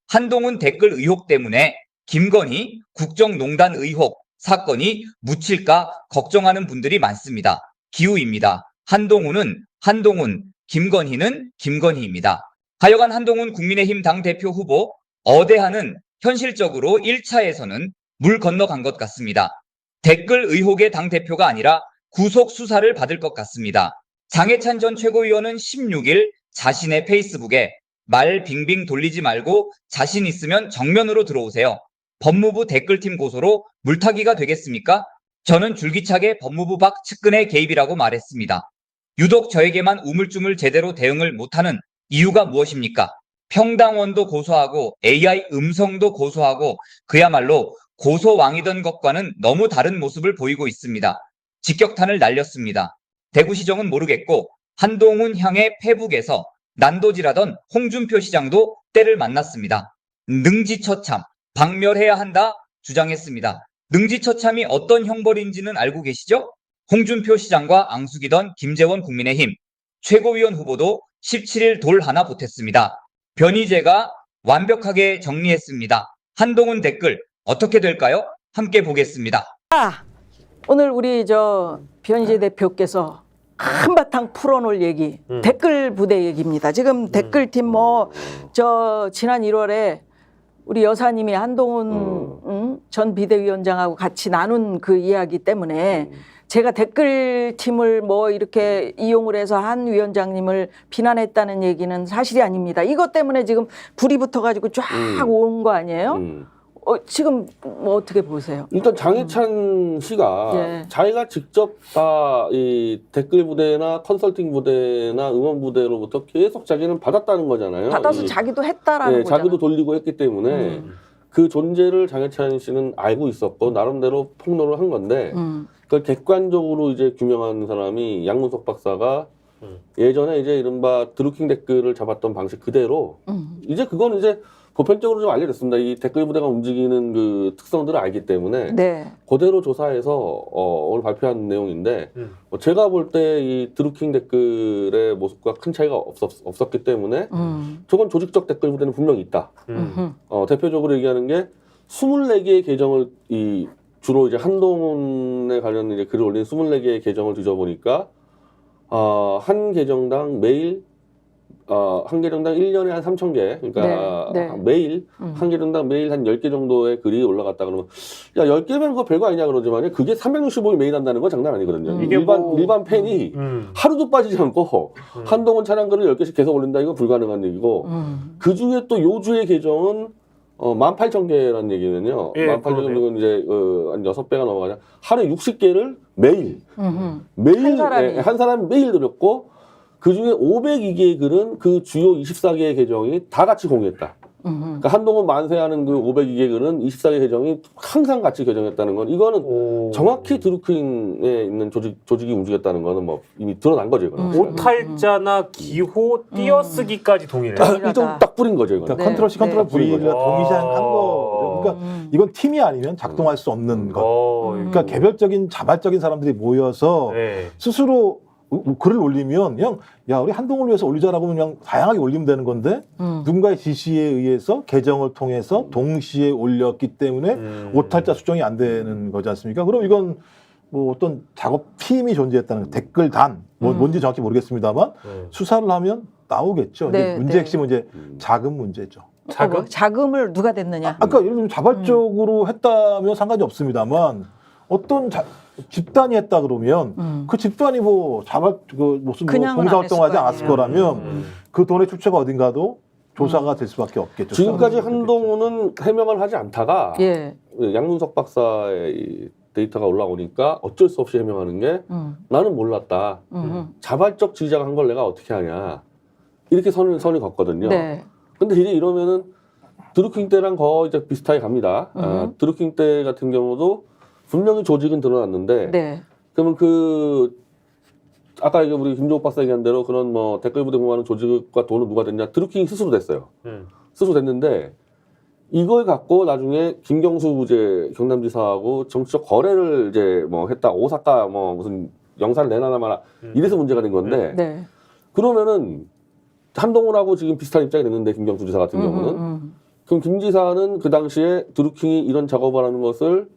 한동훈 댓글 의혹 때문에 김건희 국정농단 의혹 사건이 묻힐까 걱정하는 분들이 많습니다. 기우입니다. 한동훈은 한동훈, 김건희는 김건희입니다. 하여간 한동훈 국민의힘 당대표 후보 어대한은 현실적으로 1차에서는 물 건너간 것 같습니다. 댓글 의혹의 당대표가 아니라 구속 수사를 받을 것 같습니다. 장해찬 전 최고위원은 16일 자신의 페이스북에 말 빙빙 돌리지 말고 자신 있으면 정면으로 들어오세요. 법무부 댓글팀 고소로 물타기가 되겠습니까? 저는 줄기차게 법무부 밖 측근의 개입이라고 말했습니다. 유독 저에게만 우물쭈물 제대로 대응을 못하는 이유가 무엇입니까? 평당원도 고소하고 AI 음성도 고소하고 그야말로 고소왕이던 것과는 너무 다른 모습을 보이고 있습니다. 직격탄을 날렸습니다. 대구시정은 모르겠고 한동훈 향해 페북에서 난도질하던 홍준표 시장도 때를 만났습니다. 능지처참, 박멸해야 한다 주장했습니다. 능지처참이 어떤 형벌인지는 알고 계시죠? 홍준표 시장과 앙숙이던 김재원 국민의힘 최고위원 후보도 17일 돌 하나 보탰습니다. 변희재가 완벽하게 정리했습니다. 한동훈 댓글 어떻게 될까요? 함께 보겠습니다. 오늘 우리 변희재 대표께서 한바탕 풀어놓을 얘기, 댓글 부대 얘기입니다. 지금 댓글팀 지난 1월에 우리 여사님이 한동훈 전 비대위원장하고 같이 나눈 그 이야기 때문에 제가 댓글팀을 이렇게 이용을 해서 한 위원장님을 비난했다는 얘기는 사실이 아닙니다. 이것 때문에 지금 불이 붙어가지고 쫙 온 거 아니에요? 지금 어떻게 보세요? 일단 장해찬 씨가 예. 자기가 직접 다 이 댓글 부대나 컨설팅 부대나 응원 부대로부터 계속 자기는 받았다는 거잖아요. 받아서 자기도 했다라는 거잖아요. 자기도 돌리고 했기 때문에 그 존재를 장해찬 씨는 알고 있었고 나름대로 폭로를 한 건데 그걸 객관적으로 이제 규명한 사람이 양문석 박사가 예전에 이제 이른바 드루킹 댓글을 잡았던 방식 그대로 이제 그건 이제 보편적으로 좀 알려졌습니다. 이 댓글 부대가 움직이는 그 특성들을 알기 때문에 네. 그대로 조사해서 오늘 발표한 내용인데 제가 볼 때 이 드루킹 댓글의 모습과 큰 차이가 없었기 때문에 저건 조직적 댓글 부대는 분명히 있다. 대표적으로 얘기하는 게 24개의 계정을 주로 이제 한동훈에 관련 이제 글을 올린 24개의 계정을 뒤져보니까 한 계정당 매일 한 계정당 1년에 한 3,000개, 그러니까 네. 매일, 한 계정당 매일 한 10개 정도의 글이 올라갔다 그러면, 야, 10개면 그거 별거 아니냐 그러지만, 그게 365일 매일 한다는 건 장난 아니거든요. 이게 일반 팬이 하루도 빠지지 않고, 한동훈 찬양 글을 10개씩 계속 올린다, 이거 불가능한 얘기고, 그 중에 또 요주의 계정은, 18,000개라는 얘기는요. 예, 18,000개면 이제, 한 6배가 넘어가냐. 하루에 60개를 매일, 매일, 한 사람이 매일 늘렸고, 그 중에 502개의 글은 그 주요 24개의 계정이 다 같이 공유했다. 그러니까 한동훈 만세하는 그 502개 글은 24개 계정이 항상 같이 계정했다는 건 이거는 정확히 드루킹에 있는 조직이 움직였다는 거는 이미 드러난 거죠. 이거는. 오탈자나 기호 띄어쓰기까지 동일해요. 일단 딱 뿌린 거죠. 이거는. 그러니까 컨트롤 C, 컨트롤 V가 동시한 거. 그러니까 이건 팀이 아니면 작동할 수 없는 것. 그러니까 개별적인 자발적인 사람들이 모여서 스스로 글을 올리면 그냥 야 우리 한동훈을 위해서 올리자라고 그냥 다양하게 올리면 되는 건데 누군가의 지시에 의해서 계정을 통해서 동시에 올렸기 때문에 오탈자 수정이 안 되는 거지 않습니까? 그럼 이건 어떤 작업팀이 존재했다는 댓글단 뭔지 정확히 모르겠습니다만 수사를 하면 나오겠죠. 네, 문제 네. 핵심은 이제 자금 문제죠. 자금을 누가 냈느냐? 아까 예를 들면 자발적으로 했다면 상관이 없습니다만 어떤 집단이 했다 그러면 그 집단이 무슨 봉사활동하지 않았을 거라면 그 돈의 출처가 어딘가도 조사가 될 수밖에 없겠죠. 지금까지 한동훈은 해명을 하지 않다가 양문석 박사의 이 데이터가 올라오니까 어쩔 수 없이 해명하는 게 나는 몰랐다. 자발적 지지자가 한 걸 내가 어떻게 하냐. 이렇게 선이 걷거든요. 네. 근데 이제 이러면은 드루킹 때랑 거의 이제 비슷하게 갑니다. 드루킹 때 같은 경우도 분명히 조직은 드러났는데, 그러면 아까 우리 김종욱 박사 얘기한 대로 그런 댓글 부대 공유하는 조직과 돈은 누가 됐냐? 드루킹이 스스로 됐어요. 스스로 됐는데, 이걸 갖고 나중에 김경수 이제 경남지사하고 정치적 거래를 이제 했다. 오사카 무슨 영상을 내놔나 마나 이래서 문제가 된 건데, 그러면은 한동훈하고 지금 비슷한 입장이 됐는데, 김경수 지사 같은 경우는 그럼 김 지사는 그 당시에 드루킹이 이런 작업을 하는 것을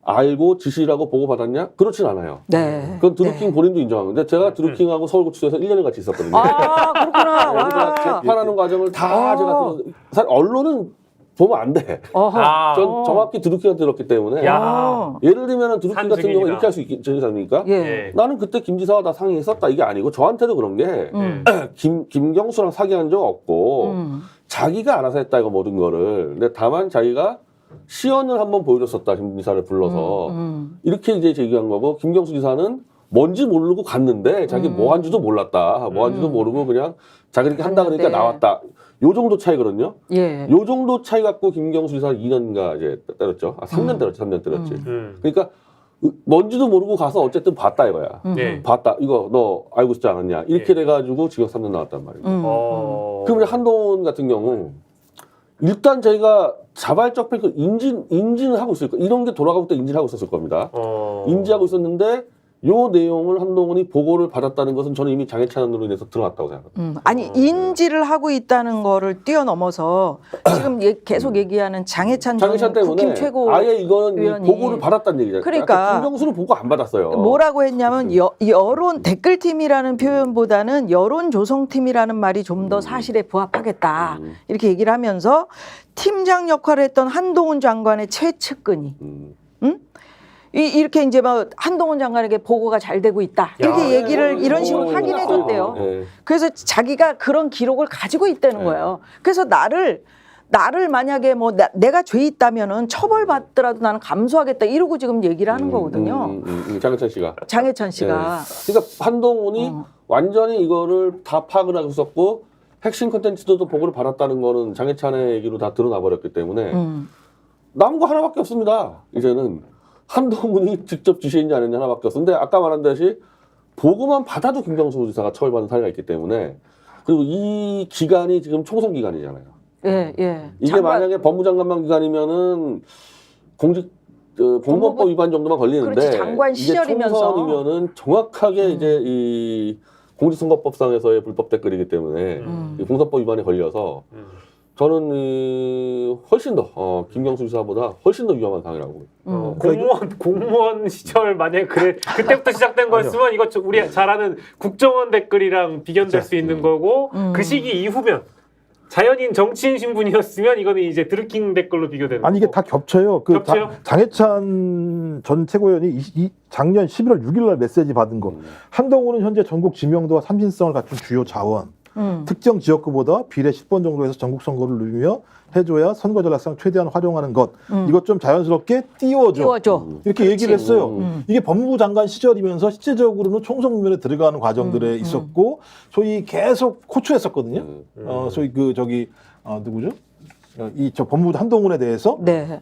알고 지시라고 보고받았냐? 그렇진 않아요. 네. 그건 드루킹 본인도 인정하는데 제가 드루킹하고 서울구치소에서 1년을 같이 있었거든요. 아, 그렇구나. 그래서 와. 재판하는 과정을 다 제가 사실 언론은 보면 안 돼. 어허. 전 정확히 드루킹한테 들었기 때문에. 야. 예를 들면 드루킹 같은 산증인이다. 경우 이렇게 할 수 있지 않습니까? 예. 나는 그때 김 지사와 다 상의했었다 이게 아니고 저한테도 그런 게 김경수랑 사귀한 적 없고 자기가 알아서 했다 이거 모든 거를. 근데 다만 자기가 시연을 한번 보여줬었다 김 지사를 불러서 이렇게 이제 제기한 거고 김경수 지사는 뭔지 모르고 갔는데 자기 뭐 한지도 몰랐다. 뭐 한지도 모르고 그냥 자기 이렇게 한다 그러니까 나왔다. 요 정도 차이거든요. 예. 요 정도 차이 갖고 김경수 지사 2년가 이제 때렸죠. 3년 때렸지. 3년 때렸지. 그러니까 뭔지도 모르고 가서 어쨌든 봤다 이거야. 네. 봤다. 이거 너 알고 있지 않았냐. 이렇게 돼가지고 징역 3년 나왔단 말이에요. 그럼 한동훈 같은 경우 일단 저희가 자발적 팩트 인지는 하고 있을 거예요. 이런 게 돌아가고 때 인지를 하고 있었을 겁니다. 인지하고 있었는데 요 내용을 한동훈이 보고를 받았다는 것은 저는 이미 장애찬으로 인해서 드러났다고 생각합니다. 아니 인지를 하고 있다는 거를 뛰어넘어서 지금 계속 얘기하는 장해찬 전 장애찬 때문에 국힘 최고 아예 이거는 의원이 보고를 받았다는 얘기잖아요. 그러니까 김경수는 보고 안 받았어요. 뭐라고 했냐면 여론 댓글팀이라는 표현보다는 여론 조성팀이라는 말이 좀 더 사실에 부합하겠다 이렇게 얘기를 하면서 팀장 역할을 했던 한동훈 장관의 최측근이 이렇게 이제 막 한동훈 장관에게 보고가 잘 되고 있다 이렇게 얘기를 이런 식으로 확인해 줬대요. 그래서 자기가 그런 기록을 가지고 있다는 거예요. 그래서 나를 만약에 뭐 내가 죄 있다면은 처벌받더라도 나는 감수하겠다 이러고 지금 얘기를 하는 거거든요. 장해찬 씨가. 장해찬 씨가. 그러니까 한동훈이 완전히 이거를 다 파악을 하고 있었고 핵심 콘텐츠도 보고를 받았다는 거는 장해찬의 얘기로 다 드러나 버렸기 때문에 남은 거 하나밖에 없습니다. 이제는 한동훈이 직접 지시했냐 안 했냐 하나밖에 없었는데 아까 말한 듯이 보고만 받아도 김경수 지사가 처벌받는 사례가 있기 때문에 그리고 이 기간이 지금 총선 기간이잖아요. 예, 예. 이게 만약에 법무장관만 기간이면은 공무원법 위반 정도만 걸리는데 그렇지, 장관 시절이면서. 이게 총선이면은 정확하게 이제 이 공직선거법상에서의 불법 댓글이기 때문에 이 공선법 위반에 걸려서 저는 훨씬 더 김경수 지사보다 훨씬 더 위험한 상황이라고. 공무원 시절 만약에 그때부터 시작된 거였으면 이거 우리 잘 아는 국정원 댓글이랑 비견될 수 있는 거고 그 시기 이후면 자연인 정치인 신분이었으면 이거는 이제 드루킹 댓글로 비교되는 아니 이게 거고. 다 겹쳐요. 그 겹쳐요? 장해찬 전 최고위원이 작년 11월 6일 날 메시지 받은 거. 한동훈은 현재 전국 지명도와 삼신성을 갖춘 주요 자원. 특정 지역구보다 비례 10번 정도 해서 전국 선거를 누리며 해줘야 선거 전략상 최대한 활용하는 것. 이것 좀 자연스럽게 띄워줘. 이렇게 얘기를 했어요. 이게 법무부 장관 시절이면서 실제적으로는 총선 국면에 들어가는 과정들에 있었고 소위 계속 호출했었거든요. 소위 누구죠? 저 법무부 한동훈에 대해서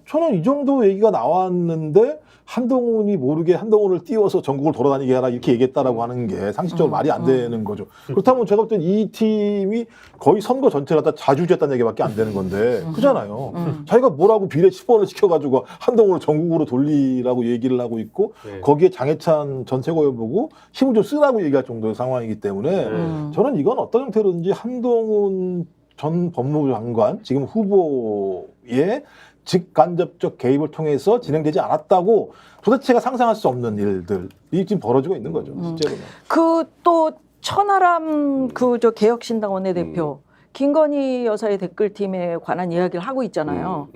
저는 이 정도 얘기가 나왔는데 한동훈이 모르게 한동훈을 띄워서 전국을 돌아다니게 하라 이렇게 얘기했다라고 하는 게 상식적으로 말이 안 되는 거죠. 그렇다면 제가 볼 땐 이 팀이 거의 선거 전체를 다 자주지했다는 얘기밖에 안 되는 건데 그잖아요. 자기가 뭐라고 비례 10번을 시켜가지고 한동훈을 전국으로 돌리라고 얘기를 하고 있고 거기에 장해찬 전 최고위원 보고 힘을 좀 쓰라고 얘기할 정도의 상황이기 때문에 저는 이건 어떤 형태로든지 한동훈 전 법무부 장관 지금 후보의 직간접적 개입을 통해서 진행되지 않았다고 도대체가 상상할 수 없는 일들이 지금 벌어지고 있는 거죠. 실제로는. 그 또 천하람 저 개혁신당 원내대표 김건희 여사의 댓글팀에 관한 이야기를 하고 있잖아요.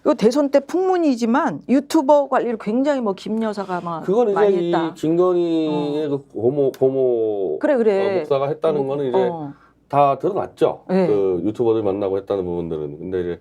이거 대선 때 풍문이지만 유튜버 관리를 굉장히 뭐 김 여사가 막 그건 많이 이제 했다. 이 김건희의 그 고모 그래. 목사가 했다는 거는 이제 다 드러났죠. 그 유튜버들 만나고 했다는 부분들은. 근데 이제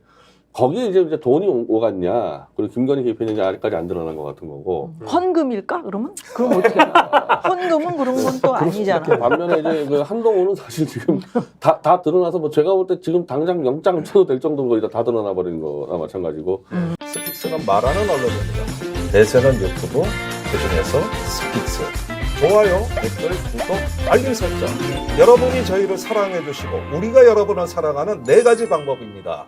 거기에 이제 돈이 오갔냐, 그리고 김건희 개입했느냐 아직까지 안 드러난 것 같은 거고. 헌금일까 그러면? 그럼 어떻게 알아? 헌금은 그런 건 또 아니잖아. 반면에 이제 그 한동훈은 사실 지금 다 드러나서 뭐 제가 볼 때 지금 당장 영장 쳐도 될 정도로 거의 다 드러나 버린 거나 마찬가지고. 스픽스는 말하는 언론입니다. 대세는 유튜브, 그중에서 스픽스. 좋아요, 댓글, 구독, 알림 설정. 여러분이 저희를 사랑해 주시고 우리가 여러분을 사랑하는 4가지 방법입니다.